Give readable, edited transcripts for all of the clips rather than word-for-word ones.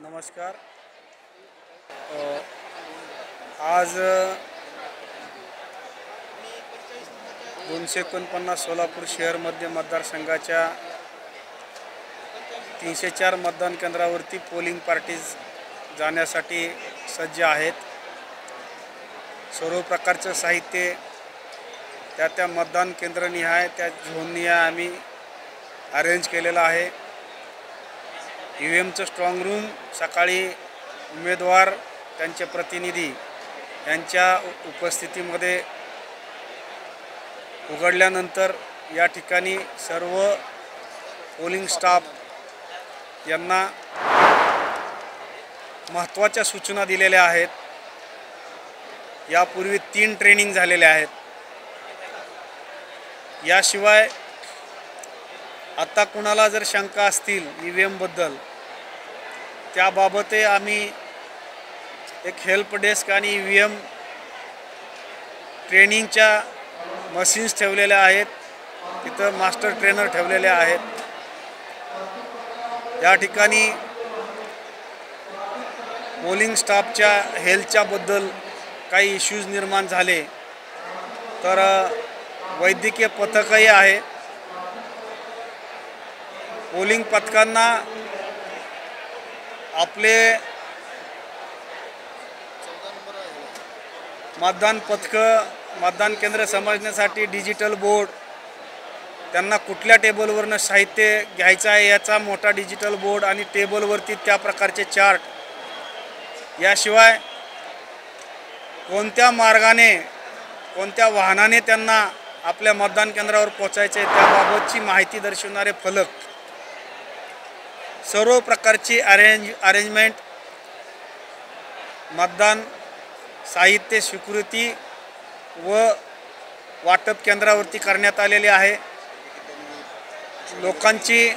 नमस्कार. आज 249 सोलापूर शहर मध्य मतदारसंघाच्या 304 मतदान केंद्रावरती पोलिंग पार्टीज जाण्यासाठी सज्ज आहेत. सर्व प्रकारचं साहित्य त्या मतदान केंद्रनिहाय त्या झोननिहाय आम्ही अरेंज केलेलं आहे. ईव्हीएमचं स्ट्रॉंग रूम सकाळी उमेदवार त्यांचे प्रतिनिधी यांच्या उपस्थितीमध्ये उघडल्यानंतर या ठिकाणी सर्व पोलिंग स्टाफ यांना महत्त्वाच्या सूचना दिलेल्या आहेत. यापूर्वी 3 ट्रेनिंग झालेल्या आहेत. याशिवाय आता कुणाला जर शंका असतील ईव्हीएमबद्दल त्याबाबतही आम्ही एक हेल्प डेस्क आणि ईव्हीएम ट्रेनिंगच्या मशीन्स ठेवलेल्या आहेत. तिथं मास्टर ट्रेनर ठेवलेले आहेत. या ठिकाणी पोलिंग स्टाफच्या हेल्थच्या बद्दल काही इश्यूज निर्माण झाले तर वैद्यकीय पथकही आहे. पोलिंग पथकांना आपले मतदान केंद्र समजण्यासाठी डिजिटल बोर्ड, त्यांना कुठल्या टेबलवरनं साहित्य घ्यायचं आहे याचा मोठा डिजिटल बोर्ड आणि टेबलवरती त्या प्रकारचे चार्ट, याशिवाय कोणत्या मार्गाने कोणत्या वाहनाने त्यांना आपल्या मतदान केंद्रावर पोहोचायचे त्याबाबतची माहिती दर्शवणारे फलक, सर्व प्रकारची अरेंजमेंट, मतदान साहित्य स्वीकृती व वाटप केंद्रावरती करण्यात आलेले आहे. लोकांची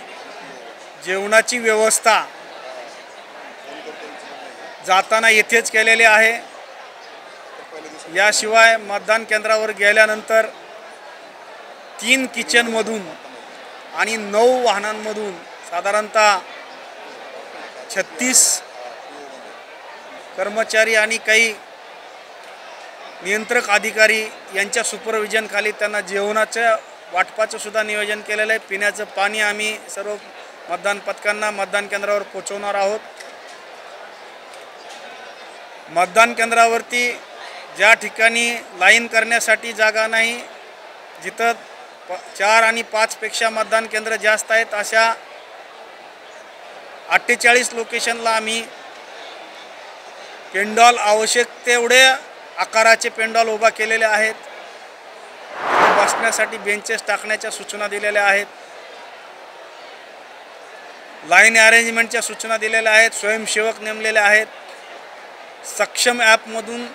जेवणाची व्यवस्था जाताना येथेच केलेली आहे. याशिवाय मतदान केंद्रावर गेल्यानंतर 3 किचनमधून आणि 9 वाहनांमधून साधारणतः 36 कर्मचारी आणि काही नियंत्रक अधिकारी यांच्या सुपरविजनखाली त्यांना जेवणाच्या वाटपाचं सुद्धा नियोजन केलेलं आहे. पिण्याचं पाणी आम्ही सर्व मतदान पथकांना मतदान केंद्रावर पोहोचवणार आहोत. मतदान केंद्रावरती ज्या ठिकाणी लाईन करण्यासाठी जागा नाही, जिथं 4 आणि 5 पेक्षा मतदान केंद्र जास्त आहेत अशा 48 लोकेशनला आम्ही पेंडॉल आवश्यक तेवढे आकाराचे पेंडॉल उभा केलेले आहेत. बसण्यासाठी बेंचेस टाकण्याच्या सूचना दिलेल्या आहेत. लाईन अरेंजमेंटच्या सूचना दिलेल्या आहेत. स्वयंसेवक नेमलेले आहेत. सक्षम ॲपमधून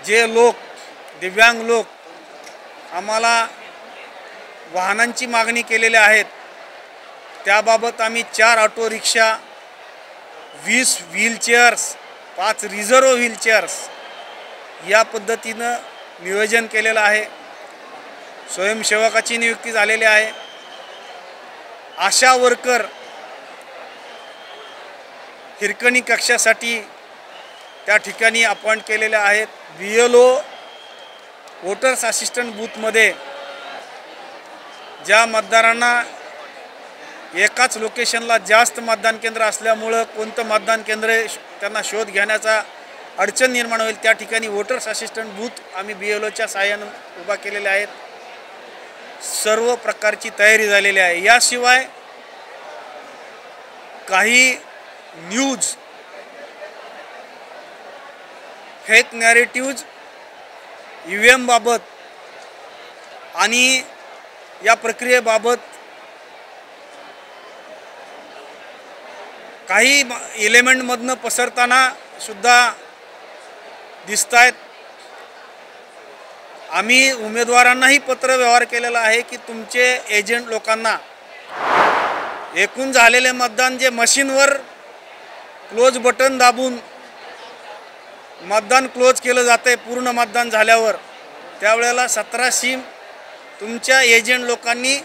जे लोक दिव्यांग लोक आम्हाला वाहनांची मागणी केलेली आहेत त्याबाबत आम्ही 4 auto rickshaw, 20 wheelchairs, 5 reserve wheelchairs या पद्धतीनं नियोजन केलेलं आहे. स्वयंसेवकाची नियुक्ती झालेली आहे. आशा वर्कर हिरकणी कक्षासाठी त्या ठिकाणी अपॉइंट केलेले आहेत. BLO वोटर्स असिस्टंट बूथमध्ये ज्या मतदारांना एकाच लोकेशनला जास्त मतदान केंद्र असल्यामुळं कोणतं मतदान केंद्र त्यांना शोध घेण्याचा अडचण निर्माण होईल त्या ठिकाणी वोटर्स असिस्टंट बूथ आम्ही BLOच्या सहाय्यानं उभा केलेले आहेत. सर्व प्रकारची तयारी झालेली आहे. याशिवाय काही न्यूज, फेक नॅरेटिव्ज ईव्हीएम बाबत आणि या प्रक्रियेबाबत काही एलिमेंटमधनं पसरताना सुद्धा दिसत आहेत. आम्ही उमेदवारांनाही पत्र व्यवहार केलेला आहे की तुमचे एजंट लोकांना एकूण झालेले मतदान जे मशीनवर क्लोज बटन दाबून मतदान क्लोज केलं जाते पूर्ण मतदान झाल्यावर, त्यावेळेला 17 सिम तुमच्या एजंट लोकांनी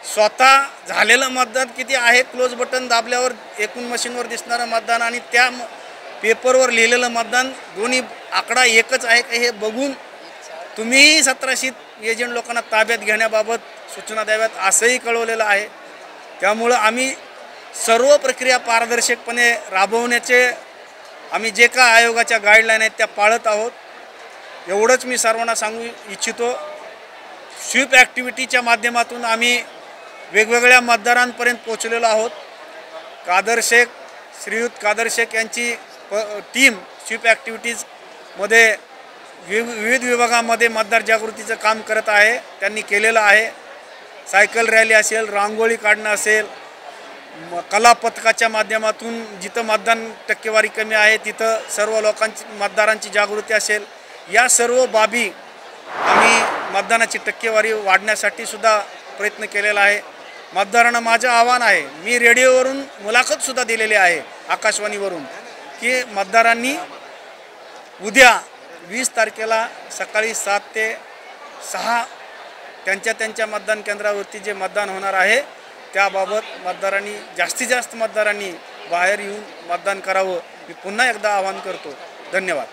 स्वतः झालेलं मतदान किती आहे, क्लोज बटन दाबल्यावर एकूण मशीनवर दिसणारं मतदान आणि त्या पेपरवर लिहिलेलं मतदान दोन्ही आकडा एकच आहे का हे बघून तुम्ही 1700 एजंट लोकांना ताब्यात घेण्याबाबत सूचना द्याव्यात असंही कळवलेलं आहे। त्यामुळं आम्ही सर्व प्रक्रिया पारदर्शकपणे राबवण्याचे आम्ही जे का आयोगाच्या गाईडलाईन आहेत त्या पाळत आहोत, एवढंच मी सर्वांना सांगू इच्छितो। स्वीप ॲक्टिव्हिटीच्या माध्यमातून आम्ही वेगवेगळ्या मतदारांपर्यंत पोहोचलेलो आहोत। श्रीयुत कादर शेख यांची टीम स्वीप ॲक्टिव्हिटीजमध्ये विविध विभागामध्ये मतदार जागृतीचं काम करत आहे, त्यांनी केलेलं आहे। सायकल रॅली असेल, रांगोळी काढणं असेल, कला पथकाच्या माध्यमातून जिथं मतदान टक्केवारी कमी आहे तिथं सर्व लोकांची मतदारांची जागृती असेल, या सर्व बाबी आम्ही मतदानाची टक्केवारी वाढण्यासाठी सुद्धा प्रयत्न केलेला आहे। मतदारांना माझं आव्हान आहे, मी रेडिओवरून मुलाखतसुद्धा दिलेली आहे आकाशवाणीवरून, की मतदारांनी उद्या 20 तारखेला सकाळी 7 ते 6 त्यांच्या मतदान केंद्रावरती जे मतदान होणार आहे त्याबाबत मतदारांनी जास्तीत जास्त मतदारांनी बाहेर येऊन मतदान करावं, मी पुन्हा एकदा आवाहन करतो। धन्यवाद।